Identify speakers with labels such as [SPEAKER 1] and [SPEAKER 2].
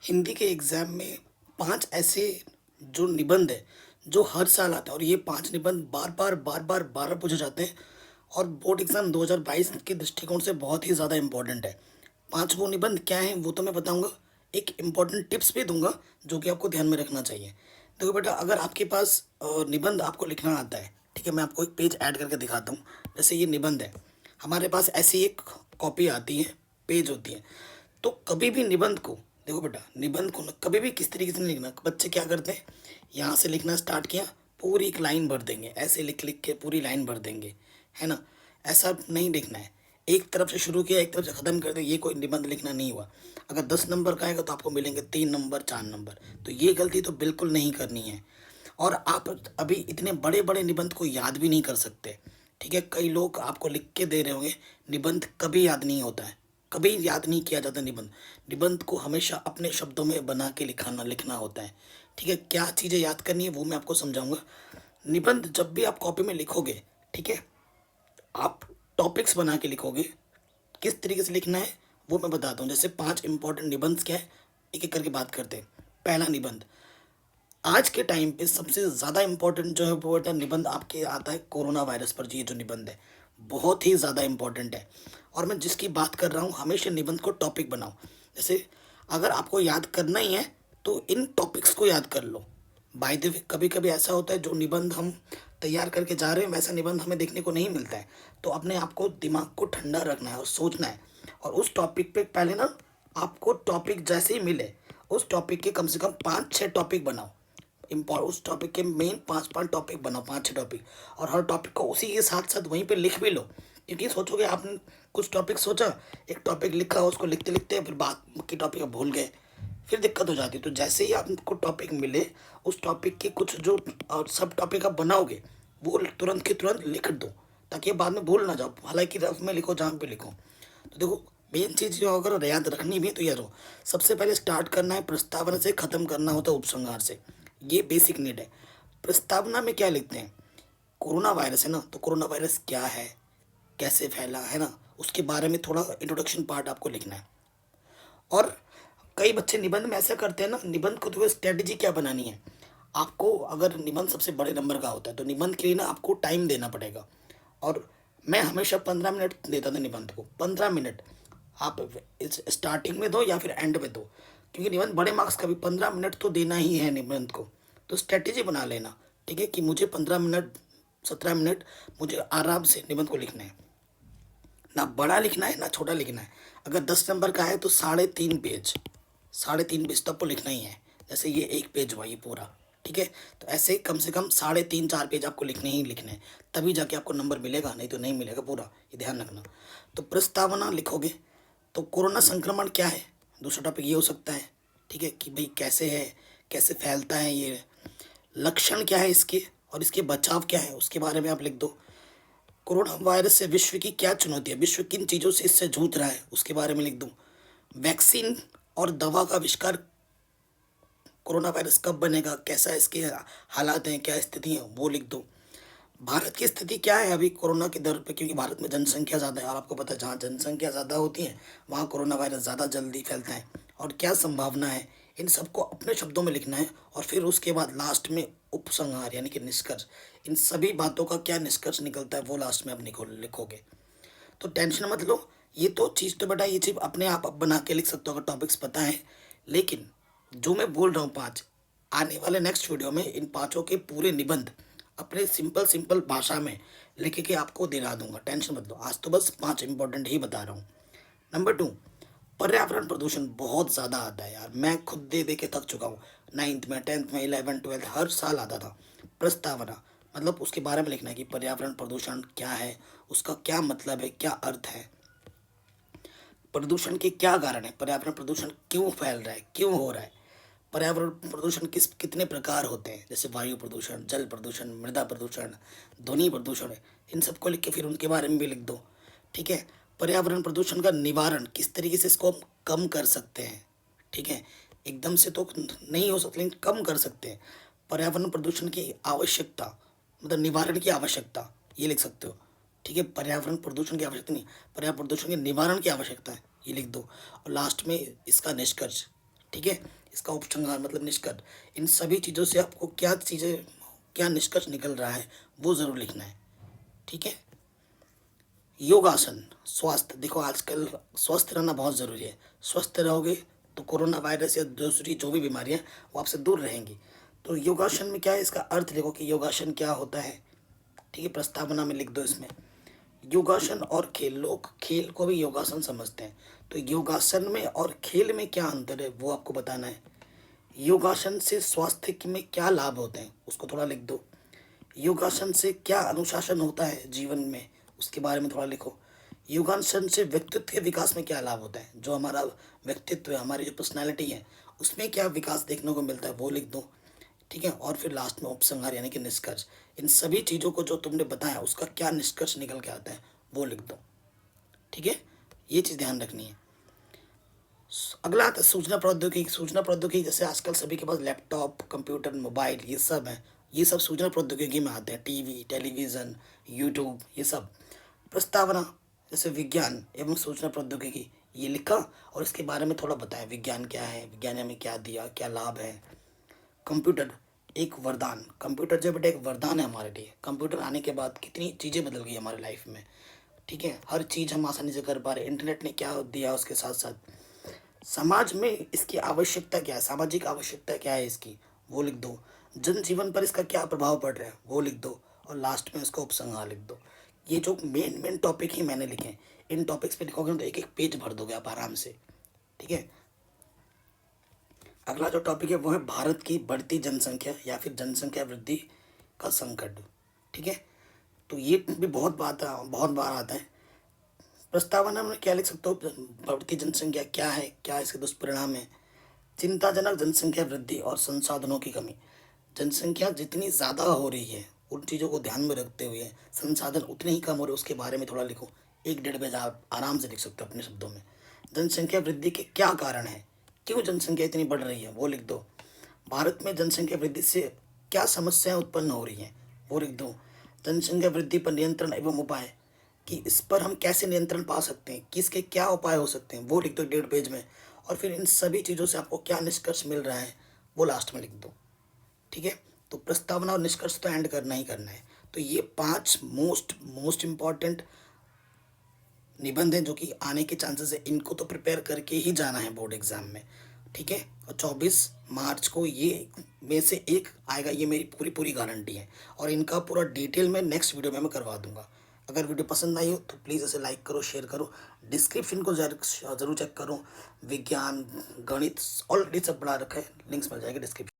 [SPEAKER 1] हिंदी के एग्ज़ाम में 5 ऐसे जो निबंध है, जो हर साल आता है और ये 5 निबंध बार-बार पूछे जाते हैं और बोर्ड एग्ज़ाम 2022 के दृष्टिकोण से बहुत ही ज़्यादा इम्पोर्टेंट है। 5 वो निबंध क्या हैं वो तो मैं बताऊँगा, एक इम्पोर्टेंट टिप्स भी दूँगा जो कि आपको ध्यान में रखना चाहिए। देखो बेटा, अगर आपके पास निबंध आपको लिखना आता है, ठीक है? मैं आपको एक पेज ऐड करके दिखाता हूँ। जैसे ये निबंध है, हमारे पास ऐसी एक कॉपी आती है, पेज होती है। तो कभी भी निबंध को, देखो बेटा, निबंध को ना कभी भी किस तरीके से नहीं लिखना। बच्चे क्या करते हैं, यहाँ से लिखना स्टार्ट किया, पूरी एक लाइन भर देंगे, ऐसे लिख लिख के पूरी लाइन भर देंगे, है ना? ऐसा नहीं लिखना है। एक तरफ से शुरू किया, एक तरफ से ख़त्म कर दिया, ये कोई निबंध लिखना नहीं हुआ। अगर 10 नंबर का आएगा तो आपको मिलेंगे 3 नंबर, 4 नंबर। तो ये गलती तो बिल्कुल नहीं करनी है। और आप अभी इतने बड़े बड़े निबंध को याद भी नहीं कर सकते, ठीक है? कई लोग आपको लिख के दे रहे होंगे, निबंध कभी याद नहीं होता है, कभी याद नहीं किया जाता निबंध। निबंध को हमेशा अपने शब्दों में बना के लिखना होता है, ठीक है? क्या चीज़ें याद करनी है वो मैं आपको समझाऊंगा। निबंध जब भी आप कॉपी में लिखोगे, ठीक है, आप टॉपिक्स बना के लिखोगे। किस तरीके से लिखना है वो मैं बताता हूँ। जैसे 5 इंपॉर्टेंट निबंध क्या है, एक एक करके बात करते हैं। पहला निबंध, आज के टाइम पे सबसे ज़्यादा इम्पोर्टेंट जो है वो बेटा निबंध आपके आता है कोरोना वायरस पर। जी, ये जो निबंध है बहुत ही ज़्यादा इम्पोर्टेंट है और मैं जिसकी बात कर रहा हूँ हमेशा निबंध को टॉपिक बनाओ। जैसे अगर आपको याद करना ही है तो इन टॉपिक्स को याद कर लो। बाय द वे, कभी कभी ऐसा होता है जो निबंध हम तैयार करके जा रहे हैं वैसा निबंध हमें देखने को नहीं मिलता है। तो अपने आप को, दिमाग को ठंडा रखना है और सोचना है, और उस टॉपिक पे पहले ना, आपको टॉपिक जैसे ही मिले उस टॉपिक के कम से कम 5-6 टॉपिक बनाओ। उस टॉपिक के मेन 5-5 टॉपिक बनाओ, 5-6 टॉपिक, और हर टॉपिक को उसी के साथ साथ वहीं पे लिख भी लो। क्योंकि सोचोगे आपने कुछ टॉपिक सोचा, एक टॉपिक लिखा, उसको लिखते लिखते फिर बाकी टॉपिक भूल गए, फिर दिक्कत हो जाती है। तो जैसे ही आपको टॉपिक मिले, उस टॉपिक के कुछ जो सब टॉपिक आप बनाओगे वो तुरंत के तुरंत लिख दो, ताकि बाद में भूल ना जाओ। हालांकि रफ में लिखो, जहाँ पे लिखो। तो देखो, मेन चीज़ जो अगर याद रखनी भी है तो याद हो, सबसे पहले स्टार्ट करना है प्रस्तावना से, ख़त्म करना होता है उपसंहार से। ये बेसिक नीड है। प्रस्तावना में क्या लिखते हैं, कोरोना वायरस है ना, तो कोरोना वायरस क्या है, कैसे फैला, है ना, उसके बारे में थोड़ा इंट्रोडक्शन पार्ट आपको लिखना है। और कई बच्चे निबंध में ऐसा करते हैं ना, निबंध को तो स्ट्रेटजी क्या बनानी है आपको। अगर निबंध सबसे बड़े नंबर का होता है तो निबंध के लिए ना आपको टाइम देना पड़ेगा। और मैं हमेशा 15 मिनट देता था निबंध को, 15 मिनट। आप इस स्टार्टिंग में दो या फिर एंड में दो, क्योंकि निबंध बड़े मार्क्स का भी 15 मिनट तो देना ही है निबंध को। तो स्ट्रेटेजी बना लेना, ठीक है, कि मुझे 15 मिनट, 17 मिनट मुझे आराम से निबंध को लिखना है। ना बड़ा लिखना है ना छोटा लिखना है। अगर 10 नंबर का है तो 3.5 पेज, 3.5 पेज तो आपको लिखना ही है। जैसे ये एक पेज हुआ ये पूरा, ठीक है। तो ऐसे कम से कम 3.5-4 पेज आपको लिखने ही लिखने हैं, तभी जाके आपको नंबर मिलेगा, नहीं तो नहीं मिलेगा पूरा, ये ध्यान रखना। तो प्रस्तावना लिखोगे तो कोरोना संक्रमण क्या है, दूसरा टॉपिक ये हो सकता है, ठीक है, कि भाई कैसे है, कैसे फैलता है ये, लक्षण क्या है इसके, और इसके बचाव क्या है उसके बारे में आप लिख दो। कोरोना वायरस से विश्व की क्या चुनौती है, विश्व किन चीज़ों से इससे जूझ रहा है उसके बारे में लिख दूँ। वैक्सीन और दवा का आविष्कार, कोरोना वायरस कब बनेगा, कैसा इसके हालात हैं, क्या स्थिति है, वो लिख दो। भारत की स्थिति क्या है अभी कोरोना के दर पे, क्योंकि भारत में जनसंख्या ज़्यादा है और आपको पता है जहाँ जनसंख्या ज़्यादा होती है वहाँ कोरोना वायरस ज़्यादा जल्दी फैलता है, और क्या संभावना है, इन सबको अपने शब्दों में लिखना है। और फिर उसके बाद लास्ट में उपसंहार यानी कि निष्कर्ष, इन सभी बातों का क्या निष्कर्ष निकलता है वो लास्ट में आप लिखोगे। तो टेंशन मत लो, ये तो चीज़ तो बेटा, ये चीज़ अपने आप बना के लिख सकते हो अगर टॉपिक्स पता है। लेकिन जो मैं बोल रहा हूँ 5, आने वाले नेक्स्ट वीडियो में इन 5 के पूरे निबंध अपने सिंपल सिंपल भाषा में लिख के आपको दिला दूंगा, टेंशन मत लो। आज तो बस 5 इंपॉर्टेंट ही बता रहा हूँ। नंबर 2, पर्यावरण प्रदूषण बहुत ज़्यादा आता है यार, मैं खुद दे दे के थक चुका हूँ। 9th में, 10th में, 11th 12th हर साल आता था। प्रस्तावना मतलब उसके बारे में लिखना है कि पर्यावरण प्रदूषण क्या है, उसका क्या मतलब है, क्या अर्थ है, प्रदूषण के क्या कारण है, पर्यावरण प्रदूषण क्यों फैल रहा है, क्यों हो रहा है, पर्यावरण प्रदूषण कितने प्रकार होते हैं, जैसे वायु प्रदूषण, जल प्रदूषण, मृदा प्रदूषण, ध्वनि प्रदूषण, इन सबको लिख के फिर उनके बारे में भी लिख दो, ठीक है। पर्यावरण प्रदूषण का निवारण, किस तरीके से इसको हम कम कर सकते हैं, ठीक है, एकदम से तो नहीं हो सकता लेकिन कम कर सकते हैं। पर्यावरण प्रदूषण की आवश्यकता मतलब निवारण की आवश्यकता, ये लिख सकते हो, ठीक है। पर्यावरण प्रदूषण की आवश्यकता नहीं, पर्यावरण प्रदूषण के निवारण की आवश्यकता है, ये लिख दो। और लास्ट में इसका निष्कर्ष, ठीक है। इसका उपसंहार मतलब निष्कर्ष, इन सभी चीज़ों से आपको क्या निष्कर्ष निकल रहा है वो ज़रूर लिखना है, ठीक है। योगासन, स्वास्थ्य, देखो आजकल स्वस्थ रहना बहुत ज़रूरी है। स्वस्थ रहोगे तो कोरोना वायरस या दूसरी जो भी बीमारियां वो आपसे दूर रहेंगी। तो योगासन में क्या है, इसका अर्थ देखो कि योगासन क्या होता है, ठीक है। प्रस्तावना में लिख दो इसमें, योगासन और खेल, लोग खेल को भी योगासन समझते हैं। तो योगासन में और खेल में क्या अंतर है वो आपको बताना है। योगासन से स्वास्थ्य में क्या लाभ होते हैं उसको थोड़ा लिख दो। योगासन से क्या अनुशासन होता है जीवन में उसके बारे में थोड़ा लिखो। योगासन से व्यक्तित्व के विकास में क्या लाभ होता है, जो हमारा व्यक्तित्व है, हमारी जो पर्सनालिटी है उसमें क्या विकास देखने को मिलता है वो लिख दो, ठीक है। और फिर लास्ट में उपसंहार यानी कि निष्कर्ष, इन सभी चीज़ों को जो तुमने बताया उसका क्या निष्कर्ष निकल के आता है वो लिख दो, ठीक है। ये चीज़ ध्यान रखनी है। अगला आता है सूचना प्रौद्योगिकी। सूचना प्रौद्योगिकी जैसे आजकल सभी के पास लैपटॉप, कंप्यूटर, मोबाइल ये सब है, ये सब सूचना प्रौद्योगिकी में आते हैं। टीवी, टेलीविज़न, यूट्यूब ये सब। प्रस्तावना जैसे विज्ञान एवं सूचना प्रौद्योगिकी ये लिखा और इसके बारे में थोड़ा बताया, विज्ञान क्या है, विज्ञान ने हमें क्या दिया, क्या लाभ है। कंप्यूटर एक वरदान, कंप्यूटर जो बेटा एक वरदान है हमारे लिए। कंप्यूटर आने के बाद कितनी चीज़ें बदल गई हमारे लाइफ में, ठीक है। हर चीज़ हम आसानी से कर पा रहे हैं। इंटरनेट ने क्या दिया उसके साथ साथ समाज में इसकी आवश्यकता क्या है, सामाजिक आवश्यकता क्या है इसकी वो लिख दो। जनजीवन पर इसका क्या प्रभाव पड़ रहा है वो लिख दो। और लास्ट में इसका उपसंहार लिख दो। ये जो मेन मेन टॉपिक ही मैंने लिखे हैं, इन टॉपिक्स पे लिखोगे ना तो एक एक पेज भर दोगे आप आराम से, ठीक है। अगला जो टॉपिक है वो है भारत की बढ़ती जनसंख्या या फिर जनसंख्या वृद्धि का संकट, ठीक है। तो ये भी बहुत बार आता है। प्रस्तावना में क्या लिख सकते हो, बढ़ती जनसंख्या क्या है, क्या इसके दुष्परिणाम है। चिंताजनक जनसंख्या वृद्धि और संसाधनों की कमी, जनसंख्या जितनी ज़्यादा हो रही है उन चीज़ों को ध्यान में रखते हुए संसाधन उतने ही कम हो रहे उसके बारे में थोड़ा लिखो। एक डेढ़ पेज आप आराम से लिख सकते हो अपने शब्दों में। जनसंख्या वृद्धि के क्या कारण है, क्यों जनसंख्या इतनी बढ़ रही है वो लिख दो। भारत में जनसंख्या वृद्धि से क्या समस्याएं उत्पन्न हो रही हैं वो लिख दो। जनसंख्या वृद्धि पर नियंत्रण एवं उपाय, कि इस पर हम कैसे नियंत्रण पा सकते हैं, किसके क्या उपाय हो सकते हैं वो लिख दो डेढ़ पेज में। और फिर इन सभी चीज़ों से आपको क्या निष्कर्ष मिल रहा है वो लास्ट में लिख दो, ठीक है। तो प्रस्तावना और निष्कर्ष तो एंड करना ही करना है। तो ये 5 मोस्ट इम्पॉर्टेंट निबंध हैं जो कि आने के चांसेस है, इनको तो प्रिपेयर करके ही जाना है बोर्ड एग्जाम में, ठीक है। और 24 मार्च को ये में से एक आएगा, ये मेरी पूरी पूरी गारंटी है। और इनका पूरा डिटेल में नेक्स्ट वीडियो में मैं करवा दूंगा। अगर वीडियो पसंद आई हो तो प्लीज़ इसे लाइक करो, शेयर करो, डिस्क्रिप्शन को ज़रूर चेक करो। विज्ञान, गणित ऑलरेडी सब बढ़ा रखा है, लिंक्स मिल जाएगी डिस्क्रिप्शन।